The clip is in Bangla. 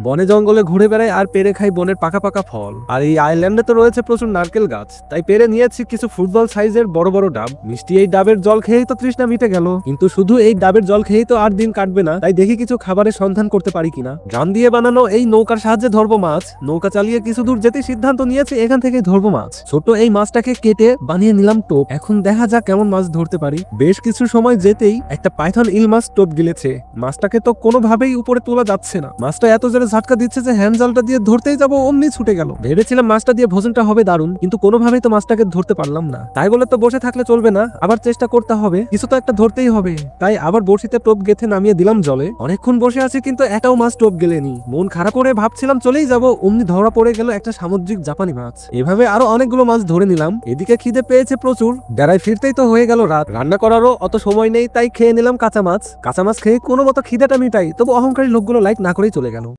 বনে জঙ্গলে ঘুরে বেড়াই আর পেরে খাই বনের পাকা পাকা ফল। আর এই আইল্যান্ডে তো রয়েছে প্রচুর নারকেল গাছ, তাই পেরে নিয়েছি কিছু ফুটবল সাইজের বড় বড় ডাব। মিষ্টি এই ডাবের জল খেয়েই তো তৃষ্ণা মিটে গেল, কিন্তু শুধু এই ডাবের জল খেয়েই তো আর দিন কাটবে না, তাই দেখি কিছু খাবারের সন্ধান করতে পারি কিনা। জান দিয়ে বানানো এই নৌকার সাহায্যে ধরবো মাছ। নৌকা চালিয়ে কিছু দূর যেতে সিদ্ধান্ত নিয়েছি এখান থেকে ধরবো মাছ। ছোট এই মাছটাকে কেটে বানিয়ে নিলাম টোপ। এখন দেখা যাক কেমন মাছ ধরতে পারি। বেশ কিছু সময় যেতেই একটা পাইথন ইল মাছ টোপ গিলেছে। মাছটাকে তো কোনোভাবেই উপরে তোলা যাচ্ছে না। মাছটা এত জোরে ঝাটকা দিচ্ছে যে হ্যান্ড জালটা দিয়ে ধরতেই যাবো অমনি ছুটে গেল। ভেবেছিলাম মাছটা দিয়ে ভোজনটা হবে দারুণ, কিন্তু কোনোভাবেই তো মাছটাকে ধরতে পারলাম না। তাই বলে তো বসে থাকলে চলবে না, আবার চেষ্টা করতে হবে, কিছু তো একটা ধরতেই হবে। তাই আবার বড়শিতে টোপ গেথে নামিয়ে দিলাম জলে। অনেকক্ষণ বসে আছি কিন্তু একটাও মাছ টোপ গেলেনি। মন খারাপ করে ভাবছিলাম চলেই যাবো, অমনি ধরা পড়ে গেল একটা সামুদ্রিক জাপানি মাছ। এভাবে আরো অনেকগুলো মাছ ধরে নিলাম। এদিকে খিদে পেয়েছে প্রচুর, বেড়ায় ফিরতেই তো হয়ে গেল রাত। রান্না করারও অত সময় নেই, তাই খেয়ে নিলাম কাঁচা মাছ। কাঁচা মাছ খেয়ে কোনো মতো খিদেটা মিটাই, তবু অহংকারী লোকগুলো লাইক না করেই চলে গেল।